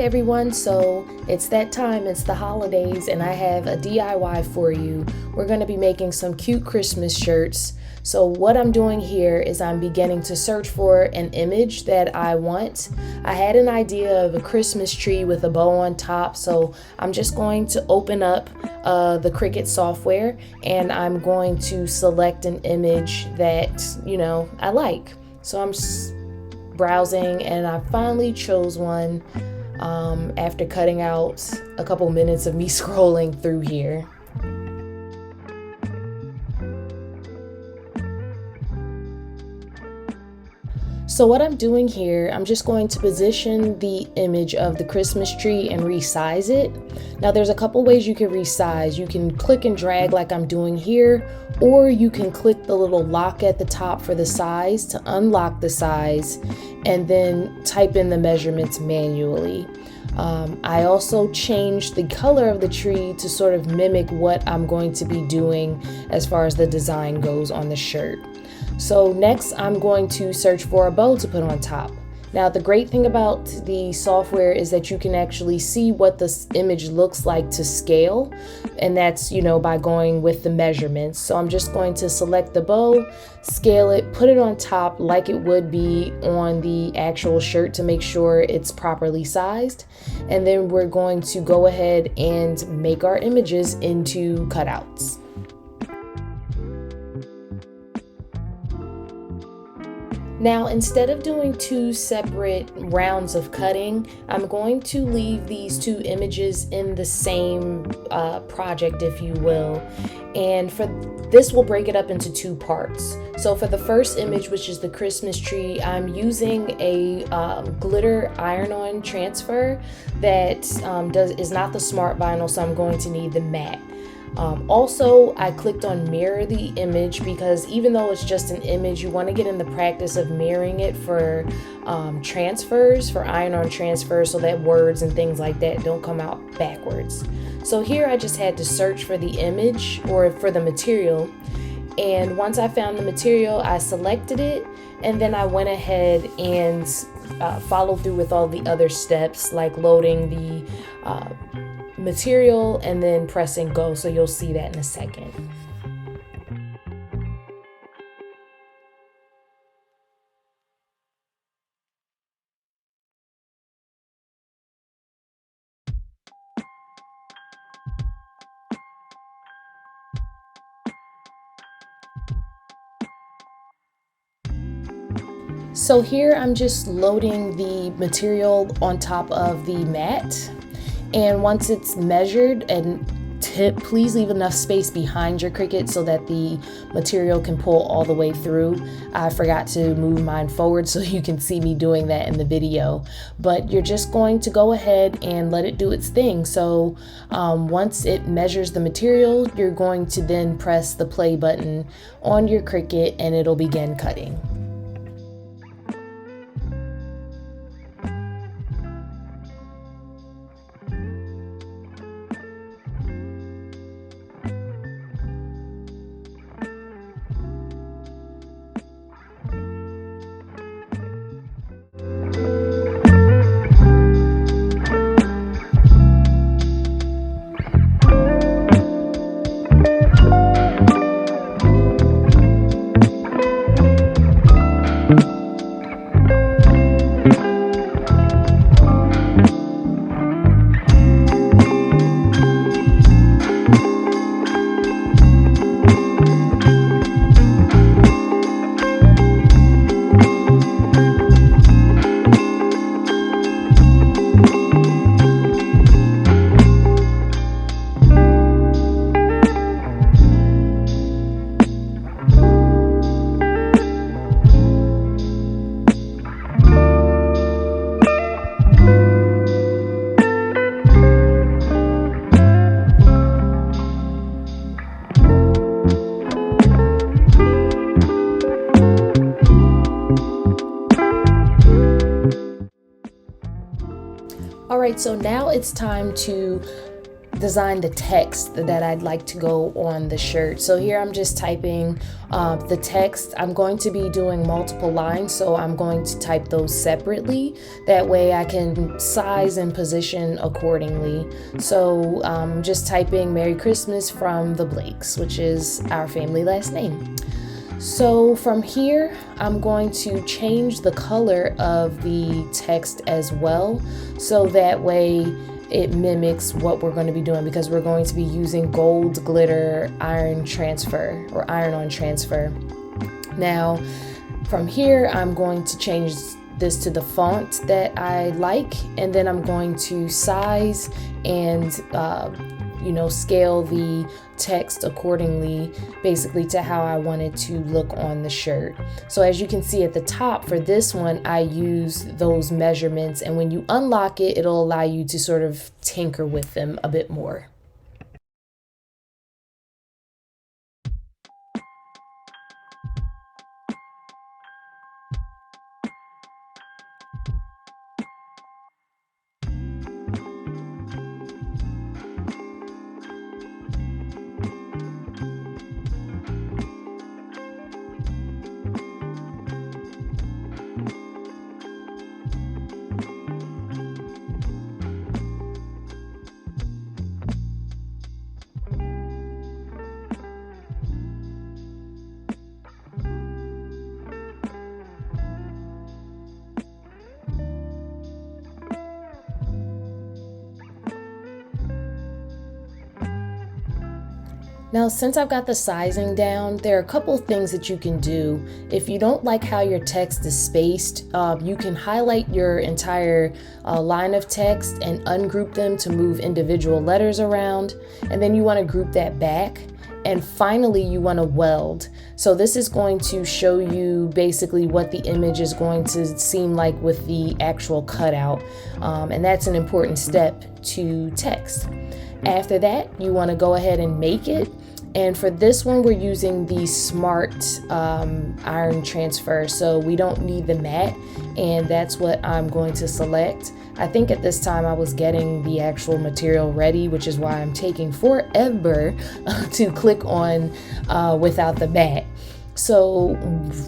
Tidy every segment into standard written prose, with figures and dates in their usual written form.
everyone, so it's that time, it's the holidays, and I have a DIY for you. We're going to be making some cute Christmas shirts. So what I'm doing here is I'm beginning to search for an image that I want. I had an idea of a Christmas tree with a bow on top, so I'm just going to open up the Cricut software and I'm going to select an image that, I like. So I'm browsing and I finally chose one after cutting out a couple minutes of me scrolling through here. So what I'm doing here, I'm just going to position the image of the Christmas tree and resize it. Now there's a couple ways you can resize. You can click and drag like I'm doing here, or you can click the little lock at the top for the size to unlock the size and then type in the measurements manually. I also changed the color of the tree to sort of mimic what I'm going to be doing as far as the design goes on the shirt. So next I'm going to search for a bow to put on top. Now the great thing about the software is that you can actually see what this image looks like to scale, and that's by going with the measurements. So I'm just going to select the bow, scale it, put it on top like it would be on the actual shirt to make sure it's properly sized, and then we're going to go ahead and make our images into cutouts. Now, instead of doing two separate rounds of cutting, I'm going to leave these two images in the same project, if you will. And for this, we'll break it up into two parts. So for the first image, which is the Christmas tree, I'm using a glitter iron-on transfer that is not the smart vinyl, so I'm going to need the matte. Also, I clicked on mirror the image because even though it's just an image, you want to get in the practice of mirroring it for transfers, for iron-on transfers, so that words and things like that don't come out backwards. So here I just had to search for the image or for the material, and once I found the material, I selected it, and then I went ahead and followed through with all the other steps, like loading the material and then pressing go. So you'll see that in a second. So here I'm just loading the material on top of the mat. And once it's measured, and please leave enough space behind your Cricut so that the material can pull all the way through. I forgot to move mine forward so you can see me doing that in the video, but you're just going to go ahead and let it do its thing. So once it measures the material, you're going to then press the play button on your Cricut and it'll begin cutting. Alright, so now it's time to design the text that I'd like to go on the shirt. So here I'm just typing the text. I'm going to be doing multiple lines, so I'm going to type those separately. That way I can size and position accordingly. So just typing Merry Christmas from the Blakes, which is our family last name. So from here, I'm going to change the color of the text as well, so that way it mimics what we're going to be doing, because we're going to be using gold glitter iron transfer or iron-on transfer. Now, from here, I'm going to change this to the font that I like, and then I'm going to size and scale the text accordingly, basically to how I want it to look on the shirt. So as you can see at the top for this one, I use those measurements, and when you unlock it, it'll allow you to sort of tinker with them a bit more. Now, since I've got the sizing down, there are a couple of things that you can do. If you don't like how your text is spaced, you can highlight your entire line of text and ungroup them to move individual letters around. And then you want to group that back. And finally, you want to weld. So this is going to show you basically what the image is going to seem like with the actual cutout. And that's an important step to text. After that, you want to go ahead and make it. And for this one, we're using the Smart iron transfer, so we don't need the matte, and that's what I'm going to select. I think at this time I was getting the actual material ready, which is why I'm taking forever to click on without the matte. So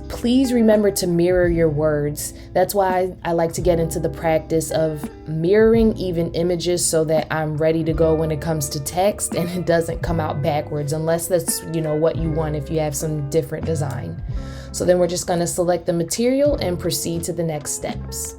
please remember to mirror your words. That's why I like to get into the practice of mirroring even images so that I'm ready to go when it comes to text and it doesn't come out backwards, unless that's, what you want if you have some different design. So then we're just going to select the material and proceed to the next steps.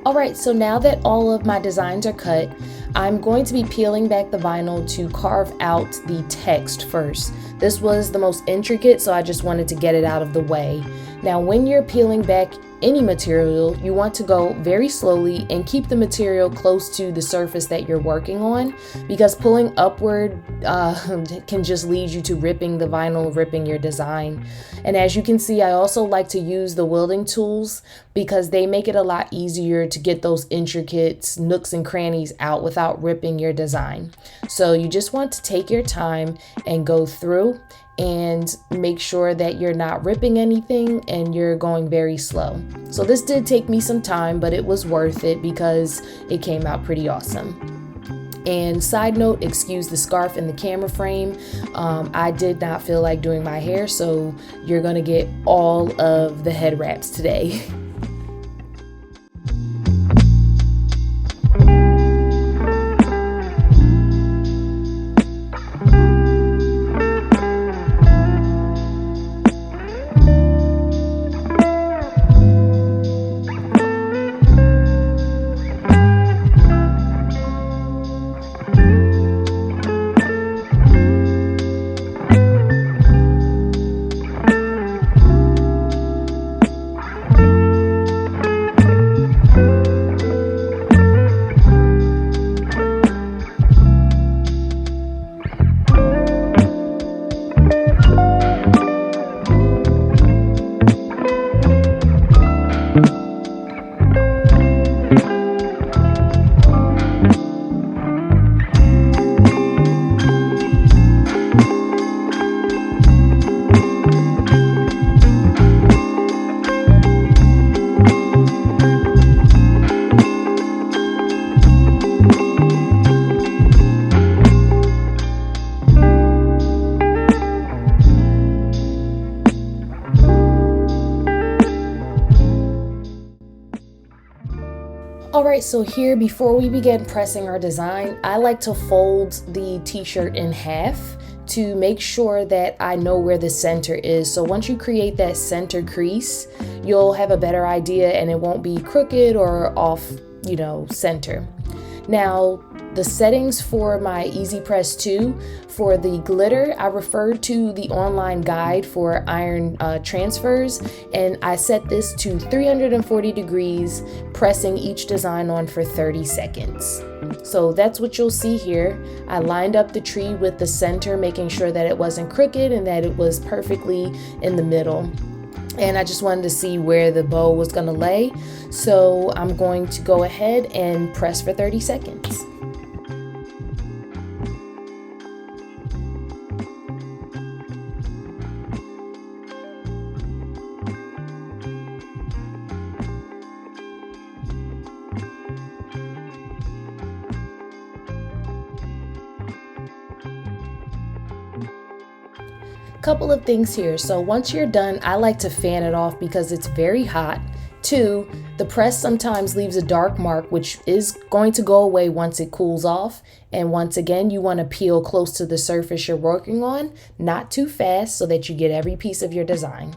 Alright, so now that all of my designs are cut, I'm going to be peeling back the vinyl to carve out the text first. This was the most intricate, so I just wanted to get it out of the way. Now, when you're peeling back any material, you want to go very slowly and keep the material close to the surface that you're working on, because pulling upward can just lead you to ripping the vinyl, ripping your design. And as you can see, I also like to use the welding tools because they make it a lot easier to get those intricate nooks and crannies out without ripping your design. So you just want to take your time and go through and make sure that you're not ripping anything and you're going very slow. So this did take me some time, but it was worth it because it came out pretty awesome. And side note, excuse the scarf in the camera frame. I did not feel like doing my hair, so you're gonna get all of the head wraps today. Alright, so here before we begin pressing our design, I like to fold the t-shirt in half to make sure that I know where the center is. So once you create that center crease, you'll have a better idea and it won't be crooked or off, center. Now, the settings for my EasyPress 2, for the glitter, I referred to the online guide for iron transfers, and I set this to 340 degrees, pressing each design on for 30 seconds. So that's what you'll see here. I lined up the tree with the center, making sure that it wasn't crooked and that it was perfectly in the middle. And I just wanted to see where the bow was going to lay. So I'm going to go ahead and press for 30 seconds. Couple of things here. So once you're done, I like to fan it off because it's very hot. 2, the press sometimes leaves a dark mark, which is going to go away once it cools off. And once again, you want to peel close to the surface you're working on, not too fast, so that you get every piece of your design.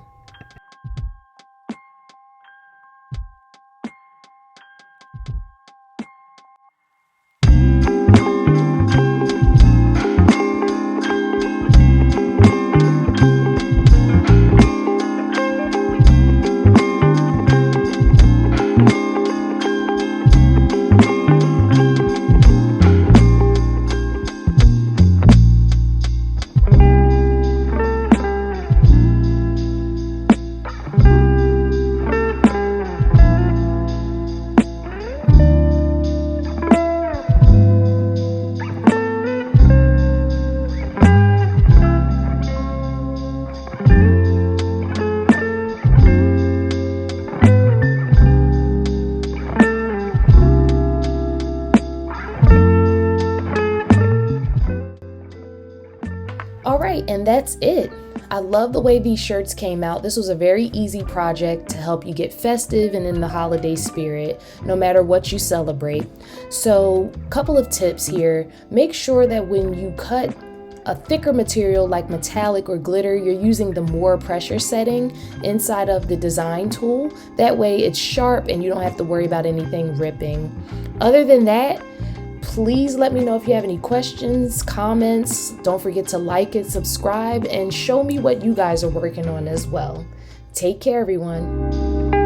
Alright, and that's it. I love the way these shirts came out. This was a very easy project to help you get festive and in the holiday spirit, no matter what you celebrate. So, couple of tips here. Make sure that when you cut a thicker material like metallic or glitter, you're using the more pressure setting inside of the design tool. That way it's sharp and you don't have to worry about anything ripping. Other than that, please let me know if you have any questions, comments. Don't forget to like it, subscribe, and show me what you guys are working on as well. Take care, everyone.